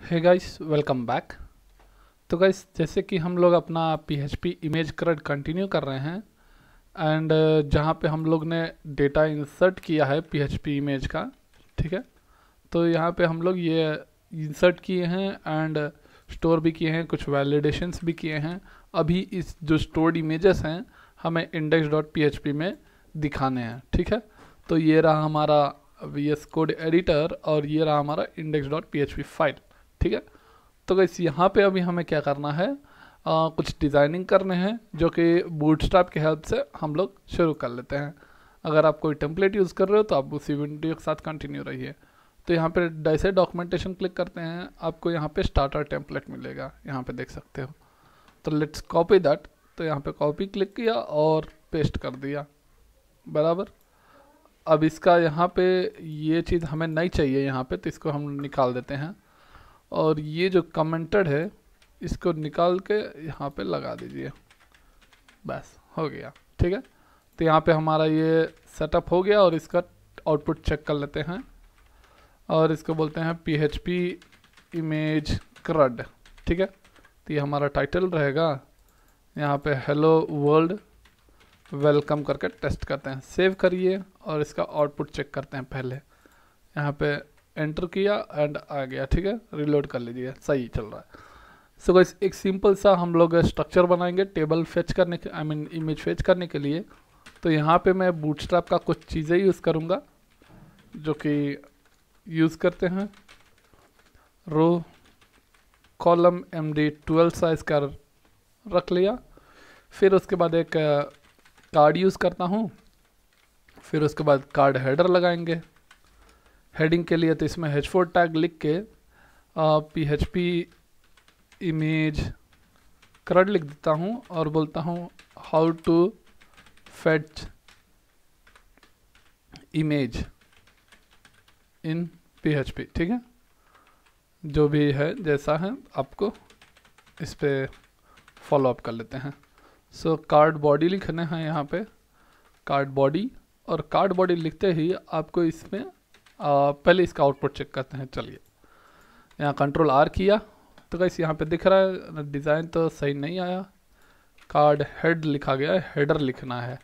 हे guys, welcome back. तो guys, जैसे कि हम लोग अपना PHP इमेज CRUD कंटिन्यू कर रहे हैं एंड जहाँ पे हम लोग ने डेटा इंसर्ट किया है PHP इमेज का, ठीक है। तो यहाँ पे हम लोग ये इंसर्ट किए हैं एंड स्टोर भी किए हैं, कुछ वैलिडेशंस भी किए हैं। अभी इस जो स्टोर्ड इमेजेस हैं हमें index.php में दिखाने हैं, ठीक है। तो ये रहा हमारा VS कोड एडिटर और ये रहा हमारा index.php फाइल, ठीक है। तो गाइस यहाँ पे अभी हमें क्या करना है, कुछ डिज़ाइनिंग करने हैं जो कि बूटस्ट्रैप की हेल्प से हम लोग शुरू कर लेते हैं। अगर आप कोई टेम्पलेट यूज़ कर रहे हो तो आप उसी वीडियो के साथ कंटिन्यू रहिए। तो यहाँ पे जैसे डॉक्यूमेंटेशन क्लिक करते हैं आपको यहाँ पे स्टार्टर टेम्पलेट मिलेगा, यहाँ पे देख सकते हो। तो लेट्स कॉपी दैट। तो यहाँ पे कॉपी क्लिक किया और पेस्ट कर दिया, बराबर। अब इसका यहाँ पे ये चीज़ हमें नहीं चाहिए यहाँ पे, तो इसको हम निकाल देते हैं। और ये जो कमेंटेड है इसको निकाल के यहाँ पे लगा दीजिए, बस हो गया, ठीक है। तो यहाँ पे हमारा ये सेटअप हो गया और इसका आउटपुट चेक कर लेते हैं और इसको बोलते हैं PHP इमेज CRUD, ठीक है। तो ये हमारा टाइटल रहेगा, यहाँ पे हेलो वर्ल्ड वेलकम करके टेस्ट करते हैं। सेव करिए और इसका आउटपुट चेक करते हैं। पहले यहाँ पे एंटर किया एंड आ गया, ठीक है। रिलोड कर लीजिए, सही चल रहा है। सो गाइस, एक सिंपल सा हम लोग स्ट्रक्चर बनाएंगे टेबल फेच करने के, इमेज फेच करने के लिए। तो यहाँ पे मैं बूटस्ट्रैप का कुछ चीज़ें यूज़ करूँगा जो कि यूज़ करते हैं। रो कॉलम MD12 साइज का रख लिया। फिर उसके बाद एक कार्ड यूज़ करता हूँ। फिर उसके बाद कार्ड हेडर लगाएंगे हेडिंग के लिए। तो इसमें H4 टैग लिख के PHP इमेज CRUD लिख देता हूँ और बोलता हूँ how to fetch image in PHP, ठीक है। जो भी है जैसा है आपको इस पे फॉलो अप कर लेते हैं। सो कार्ड बॉडी लिखने हैं यहाँ पे, कार्ड बॉडी। और कार्ड बॉडी लिखते ही आपको इसमें पहले इसका आउटपुट चेक करते हैं। चलिए, यहाँ Ctrl R किया तो गाइस यहाँ पे दिख रहा है डिज़ाइन तो सही नहीं आया। कार्ड हेड लिखा गया है, हेडर लिखना है,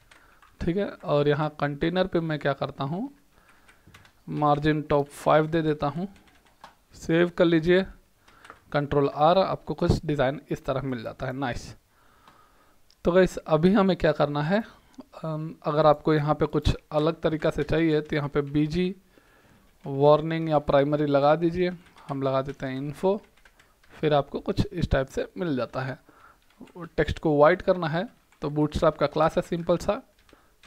ठीक है। और यहाँ कंटेनर पे मैं क्या करता हूँ, मार्जिन टॉप 5 दे देता हूँ। सेव कर लीजिए, Ctrl R, आपको कुछ डिज़ाइन इस तरह मिल जाता है, नाइस। तो गाइस अभी हमें क्या करना है, अगर आपको यहाँ पे कुछ अलग तरीका से चाहिए तो यहाँ पे BG वार्निंग या प्राइमरी लगा दीजिए। हम लगा देते हैं इन्फो। फिर आपको कुछ इस टाइप से मिल जाता है। टेक्स्ट को वाइट करना है तो बूटस्ट्रैप का क्लास है, सिंपल सा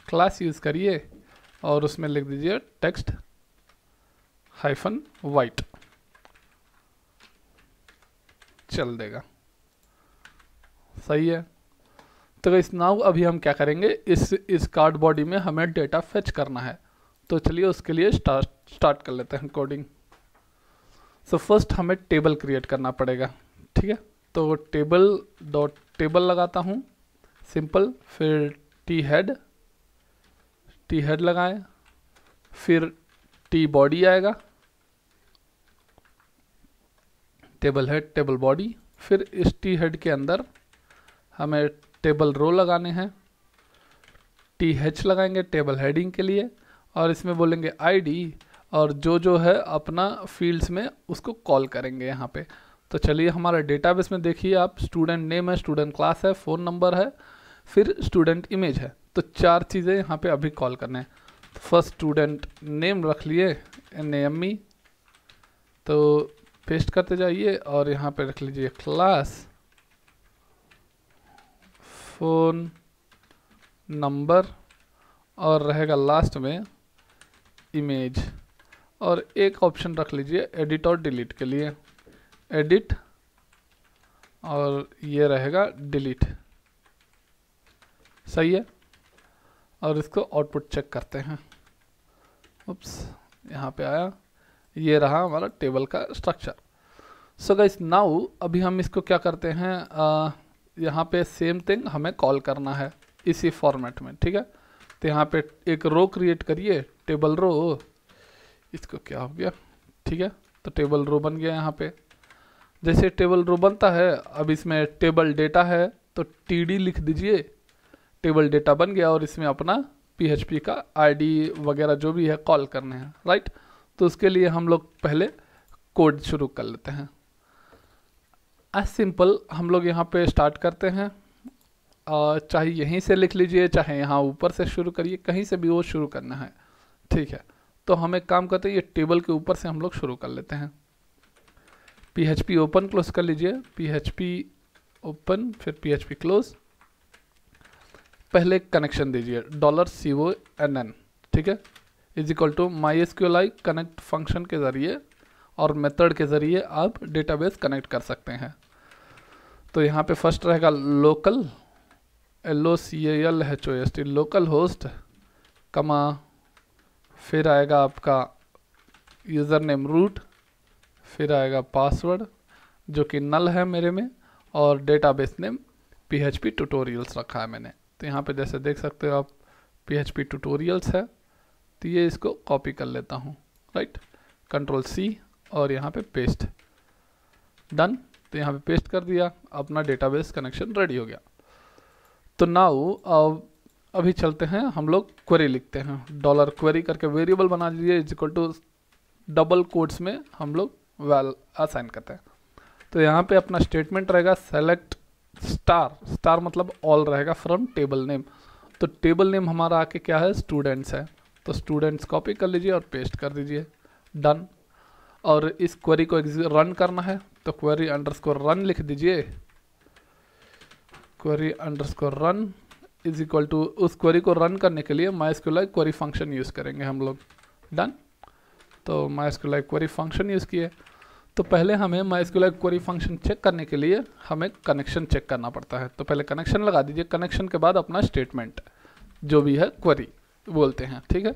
क्लास यूज़ करिए और उसमें लिख दीजिए टेक्स्ट -वाइट, चल देगा, सही है। तो इस नाउ अभी हम क्या करेंगे, इस कार्ड बॉडी में हमें डेटा फेच करना है। तो चलिए उसके लिए स्टार्ट कर लेते हैं कोडिंग। सो फर्स्ट हमें टेबल क्रिएट करना पड़ेगा, ठीक है। तो टेबल लगाता हूँ सिंपल। फिर टी हेड लगाएं। फिर टी बॉडी आएगा, टेबल हेड टेबल बॉडी। फिर इस टी हेड के अंदर हमें टेबल रो लगाने हैं। TH लगाएंगे टेबल हेडिंग के लिए और इसमें बोलेंगे ID और जो है अपना फील्ड्स में उसको कॉल करेंगे यहाँ पे। तो चलिए हमारा डेटाबेस में देखिए आप, स्टूडेंट नेम है, स्टूडेंट क्लास है, फ़ोन नंबर है, फिर स्टूडेंट इमेज है। तो 4 चीज़ें यहाँ पे अभी कॉल करने हैं। तो फर्स्ट स्टूडेंट नेम रख लिए NAME, तो पेस्ट करते जाइए और यहाँ पे रख लीजिए क्लास, फ़ोन नंबर और रहेगा लास्ट में इमेज। और एक ऑप्शन रख लीजिए एडिट और डिलीट के लिए, एडिट और ये रहेगा डिलीट, सही है। और इसको आउटपुट चेक करते हैं। उप्स, यहाँ पे आया, ये रहा हमारा टेबल का स्ट्रक्चर। सो गाइस नाउ अभी हम इसको क्या करते हैं, यहाँ पे सेम थिंग हमें कॉल करना है इसी फॉर्मेट में, ठीक है। तो यहाँ पे एक रो क्रिएट करिए, टेबल रो, इसको क्या हो गया, ठीक है। तो टेबल रो बन गया यहाँ पे। जैसे टेबल रो बनता है, अब इसमें टेबल डेटा है तो टीडी लिख दीजिए, टेबल डेटा बन गया और इसमें अपना PHP का आईडी वगैरह जो भी है कॉल करने हैं, राइट। तो उसके लिए हम लोग पहले कोड शुरू कर लेते हैं। एज सिंपल हम लोग यहाँ पे स्टार्ट करते हैं, चाहे यहीं से लिख लीजिए, चाहे यहाँ ऊपर से शुरू करिए, कहीं से भी वो शुरू करना है, ठीक है। तो हम एक काम करते हैं, ये टेबल के ऊपर से हम लोग शुरू कर लेते हैं। PHP ओपन क्लोज कर लीजिए, PHP ओपन फिर PHP क्लोज। पहले कनेक्शन दीजिए $CONN, ठीक है, is equal to MySQLi connect function के ज़रिए और मेथड के ज़रिए आप डेटाबेस कनेक्ट कर सकते हैं। तो यहाँ पे फर्स्ट रहेगा लोकल LOCALHOST लोकल होस्ट कमा, फिर आएगा आपका यूज़र नेम रूट, फिर आएगा पासवर्ड जो कि नल है मेरे में, और डेटाबेस नेम PHP ट्यूटोरियल्स रखा है मैंने। तो यहाँ पे जैसे देख सकते हो आप PHP ट्यूटोरियल्स है, तो ये इसको कॉपी कर लेता हूँ, राइट, Ctrl+C और यहाँ पे पेस्ट, डन। तो यहाँ पे पेस्ट कर दिया, अपना डेटाबेस कनेक्शन रेडी हो गया। तो नाउ अभी चलते हैं, हम लोग क्वेरी लिखते हैं, $क्वेरी करके वेरिएबल बना लीजिए, is equal to double quotes में हम लोग वैल असाइन करते हैं। तो यहाँ पे अपना स्टेटमेंट रहेगा सेलेक्ट स्टार मतलब ऑल रहेगा फ्रॉम टेबल नेम। तो टेबल नेम हमारा आके क्या है, स्टूडेंट्स है, तो स्टूडेंट्स कॉपी कर लीजिए और पेस्ट कर दीजिए, डन। और इस क्वेरी को रन करना है, तो क्वेरी अंडरस्कोर रन लिख दीजिए, query underscore run is equal to, उस क्वेरी को रन करने के लिए MySQLi क्वेरी फंक्शन यूज़ करेंगे हम लोग, डन। तो MySQLi क्वेरी फंक्शन यूज़ किए। तो पहले हमें MySQLi क्वेरी फंक्शन चेक करने के लिए हमें कनेक्शन चेक करना पड़ता है। तो पहले कनेक्शन लगा दीजिए, कनेक्शन के बाद अपना स्टेटमेंट जो भी है क्वेरी बोलते हैं, ठीक है।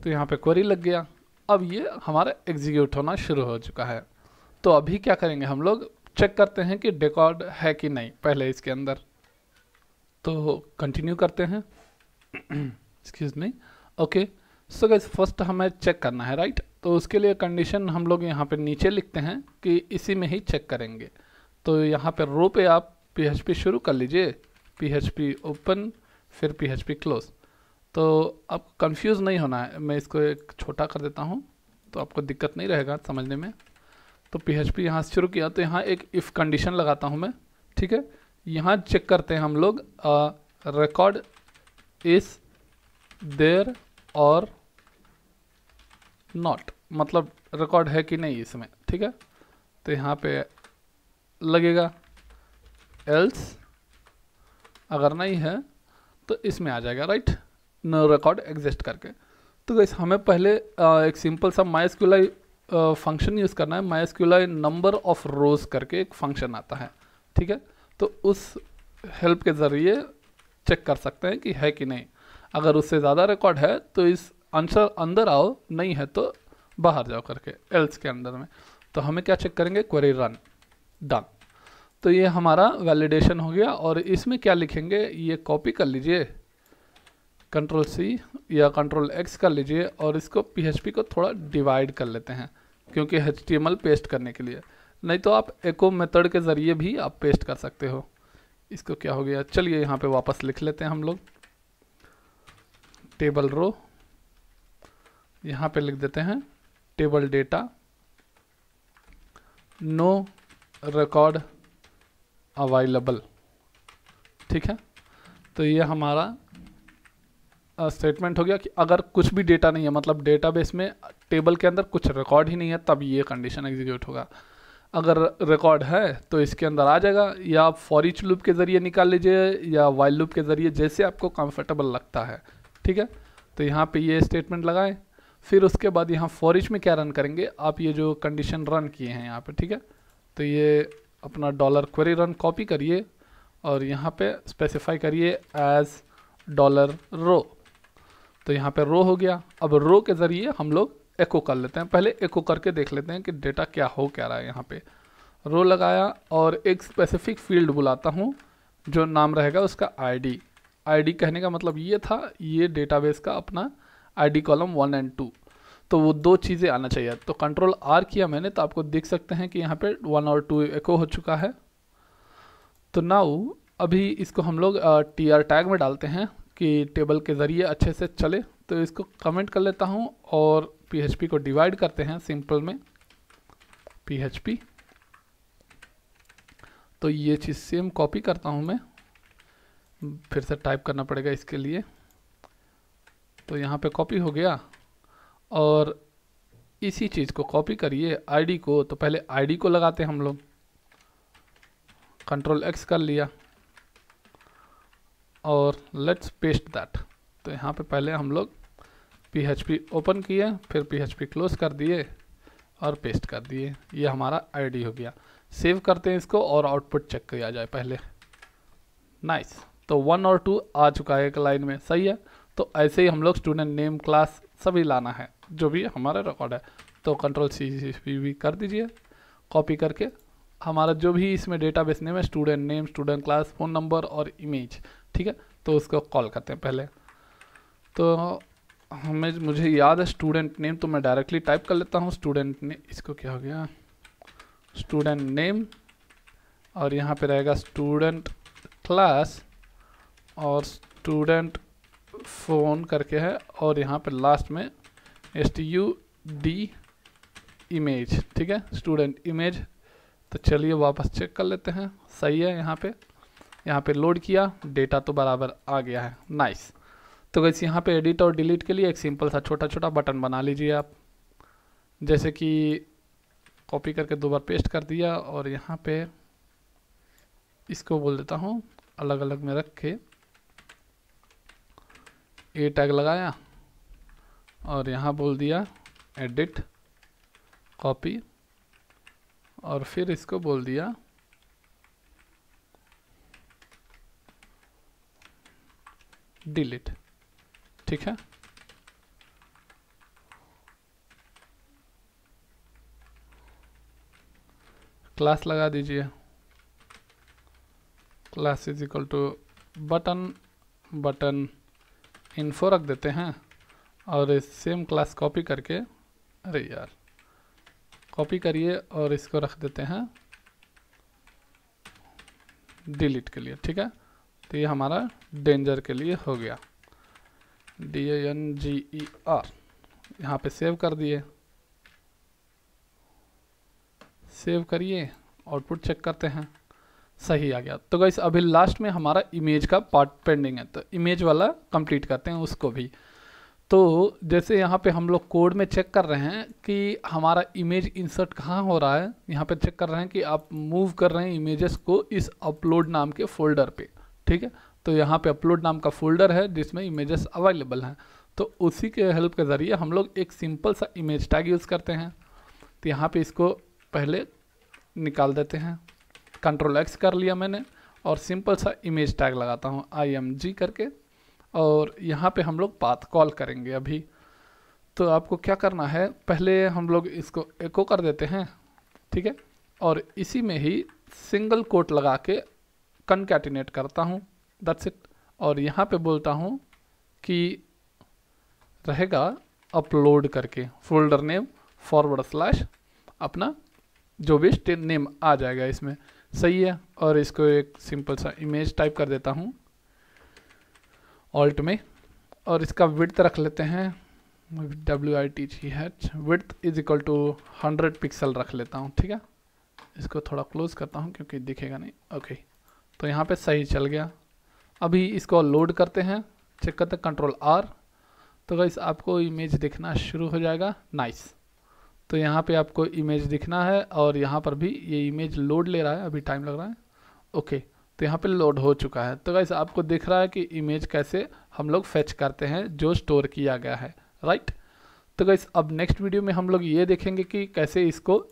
तो यहाँ पे क्वेरी लग गया, अब ये हमारा एग्जीक्यूट होना शुरू हो चुका है। तो अभी क्या करेंगे, हम लोग चेक करते हैं कि रिकॉर्ड है कि नहीं पहले इसके अंदर। तो कंटिन्यू करते हैं, excuse me, okay. So guys first हमें चेक करना है, राइट। तो उसके लिए कंडीशन हम लोग यहाँ पे नीचे लिखते हैं कि इसी में ही चेक करेंगे। तो यहाँ पे रो पे आप PHP शुरू कर लीजिए, PHP ओपन फिर PHP क्लोज। तो आपको कंफ्यूज नहीं होना है, मैं इसको एक छोटा कर देता हूँ तो आपको दिक्कत नहीं रहेगा समझने में। तो PHP यहाँ से शुरू किया, तो यहाँ एक इफ़ कंडीशन लगाता हूँ मैं, ठीक है। यहाँ चेक करते हैं हम लोग रिकॉर्ड इज देयर और नॉट, मतलब रिकॉर्ड है कि नहीं इसमें, ठीक है। तो यहाँ पे लगेगा एल्स, अगर नहीं है तो इसमें आ जाएगा, राइट, नो रिकॉर्ड एग्जिस्ट करके। तो गाइस हमें पहले एक सिंपल सा MySQLi फंक्शन यूज़ करना है, MySQLi नंबर ऑफ रोज करके एक फंक्शन आता है, ठीक है। तो उस हेल्प के ज़रिए चेक कर सकते हैं कि है कि नहीं। अगर उससे ज़्यादा रिकॉर्ड है तो इस आंसर अंदर आओ, नहीं है तो बाहर जाओ करके एल्स के अंदर में। तो हमें क्या चेक करेंगे, क्वेरी रन, डन। तो ये हमारा वैलिडेशन हो गया। और इसमें क्या लिखेंगे, ये कॉपी कर लीजिए, Ctrl+C या Ctrl+X कर लीजिए और इसको PHP को थोड़ा डिवाइड कर लेते हैं, क्योंकि HTML पेस्ट करने के लिए, नहीं तो आप एको मेथड के ज़रिए भी आप पेस्ट कर सकते हो। इसको क्या हो गया, चलिए यहाँ पे वापस लिख लेते हैं हम लोग, टेबल रो, यहाँ पे लिख देते हैं table data no record available, ठीक है। तो ये हमारा स्टेटमेंट हो गया कि अगर कुछ भी डेटा नहीं है, मतलब डेटाबेस में टेबल के अंदर कुछ रिकॉर्ड ही नहीं है, तब ये कंडीशन एग्जीक्यूट होगा। अगर रिकॉर्ड है तो इसके अंदर आ जाएगा, या आप फॉर ईच लूप के ज़रिए निकाल लीजिए या वाइल लूप के ज़रिए, जैसे आपको कंफर्टेबल लगता है, ठीक है। तो यहाँ पे ये स्टेटमेंट लगाएं, फिर उसके बाद यहाँ फॉर ईच में क्या रन करेंगे, आप ये जो कंडीशन रन किए हैं यहाँ पे, ठीक है। तो ये अपना $क्वेरी रन कॉपी करिए और यहाँ पे स्पेसिफाई करिए एज $रो। तो यहाँ पे रो हो गया। अब रो के ज़रिए हम लोग एको कर लेते हैं, पहले एको करके देख लेते हैं कि डेटा क्या हो क्या रहा है। यहाँ पे रो लगाया और एक स्पेसिफिक फील्ड बुलाता हूँ जो नाम रहेगा उसका आईडी। आईडी कहने का मतलब ये था, ये डेटाबेस का अपना आईडी कॉलम 1 और 2। तो वो 2 चीज़ें आना चाहिए। तो कंट्रोल R किया मैंने, तो आपको देख सकते हैं कि यहाँ पे 1 और 2 एको हो चुका है। तो नाउ अभी इसको हम लोग TR टैग में डालते हैं कि टेबल के ज़रिए अच्छे से चले। तो इसको कमेंट कर लेता हूँ और PHP को डिवाइड करते हैं सिंपल में PHP। तो ये चीज़ सेम कॉपी करता हूँ मैं, फिर से टाइप करना पड़ेगा इसके लिए। तो यहाँ पे कॉपी हो गया और इसी चीज़ को कॉपी करिए आईडी को। तो पहले आईडी को लगाते हैं हम लोग, कंट्रोल X कर लिया और लेट्स पेस्ट दैट। तो यहाँ पे पहले हम लोग PHP ओपन किए, फिर PHP क्लोज कर दिए और पेस्ट कर दिए। ये हमारा आईडी हो गया। सेव करते हैं इसको और आउटपुट चेक किया जाए पहले। नाइस। तो 1 और 2 आ चुका है एक लाइन में, सही है। तो ऐसे ही हम लोग स्टूडेंट नेम क्लास सभी लाना है जो भी हमारा रिकॉर्ड है। तो कंट्रोल C कर दीजिए कॉपी करके। हमारा जो भी इसमें डेटाबेस नेम है, student name, student class, phone number और इमेज, ठीक है। तो उसको कॉल करते हैं पहले। तो मुझे याद है स्टूडेंट नेम, तो मैं डायरेक्टली टाइप कर लेता हूँ स्टूडेंट ने, इसको क्या हो गया, स्टूडेंट नेम, और यहाँ पे रहेगा स्टूडेंट क्लास और स्टूडेंट फ़ोन करके है, और यहाँ पे लास्ट में STUD इमेज, ठीक है, स्टूडेंट इमेज। तो चलिए वापस चेक कर लेते हैं, सही है। यहाँ पे लोड किया, डेटा तो बराबर आ गया है। नाइस। तो गाइस यहाँ पे एडिट और डिलीट के लिए एक सिंपल सा छोटा छोटा बटन बना लीजिए आप, जैसे कि कॉपी करके 2 बार पेस्ट कर दिया और यहाँ पे इसको बोल देता हूँ अलग अलग में रख के A टैग लगाया और यहाँ बोल दिया एडिट कॉपी, और फिर इसको बोल दिया डिलीट, ठीक है। क्लास लगा दीजिए, class is equal to button info रख देते हैं, और इस सेम क्लास कॉपी करके, अरे यार कॉपी करिए और इसको रख देते हैं डिलीट के लिए, ठीक है। तो ये हमारा डेंजर के लिए हो गया, DANGER। यहाँ पे सेव कर दिए, सेव करिए, आउटपुट चेक करते हैं, सही आ गया। तो गाइस अभी लास्ट में हमारा इमेज का पार्ट पेंडिंग है, तो इमेज वाला कंप्लीट करते हैं उसको भी। तो जैसे यहाँ पे हम लोग कोड में चेक कर रहे हैं कि हमारा इमेज इंसर्ट कहाँ हो रहा है, यहाँ पे चेक कर रहे हैं कि आप मूव कर रहे हैं इमेजेस को इस अपलोड नाम के फोल्डर पे, ठीक है। तो यहाँ पे अपलोड नाम का फोल्डर है जिसमें इमेजेस अवेलेबल हैं। तो उसी के हेल्प के ज़रिए हम लोग एक सिंपल सा इमेज टैग यूज़ करते हैं। तो यहाँ पे इसको पहले निकाल देते हैं, कंट्रोल X कर लिया मैंने, और सिंपल सा इमेज टैग लगाता हूँ IMG करके, और यहाँ पे हम लोग पाथ कॉल करेंगे अभी। तो आपको क्या करना है, पहले हम लोग इसको एको कर देते हैं, ठीक है, और इसी में ही सिंगल कोट लगा के कनकैटिनेट करता हूँ, दैट्स इट। और यहाँ पे बोलता हूँ कि रहेगा अपलोड करके फोल्डर नेम / अपना जो भी नेम आ जाएगा इसमें, सही है। और इसको एक सिंपल सा इमेज टाइप कर देता हूँ ऑल्ट में, और इसका विड्थ रख लेते हैं WIDTH, width is equal to 100 pixel रख लेता हूँ, ठीक है। इसको थोड़ा क्लोज करता हूँ क्योंकि दिखेगा नहीं, ओके। तो यहाँ पे सही चल गया। अभी इसको लोड करते हैं, चेक करते हैं, कंट्रोल R। तो गाइस आपको इमेज दिखना शुरू हो जाएगा, नाइस। तो यहाँ पे आपको इमेज दिखना है, और यहाँ पर भी ये इमेज लोड ले रहा है, अभी टाइम लग रहा है, ओके। तो यहाँ पे लोड हो चुका है। तो गाइस आपको दिख रहा है कि इमेज कैसे हम लोग फेच करते हैं जो स्टोर किया गया है, राइट। तो गाइस अब नेक्स्ट वीडियो में हम लोग ये देखेंगे कि कैसे इसको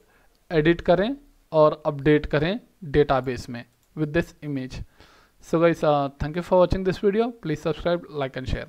एडिट करें और अपडेट करें डेटाबेस में with this image. So guys, thank you for watching this video. Please subscribe, like and share.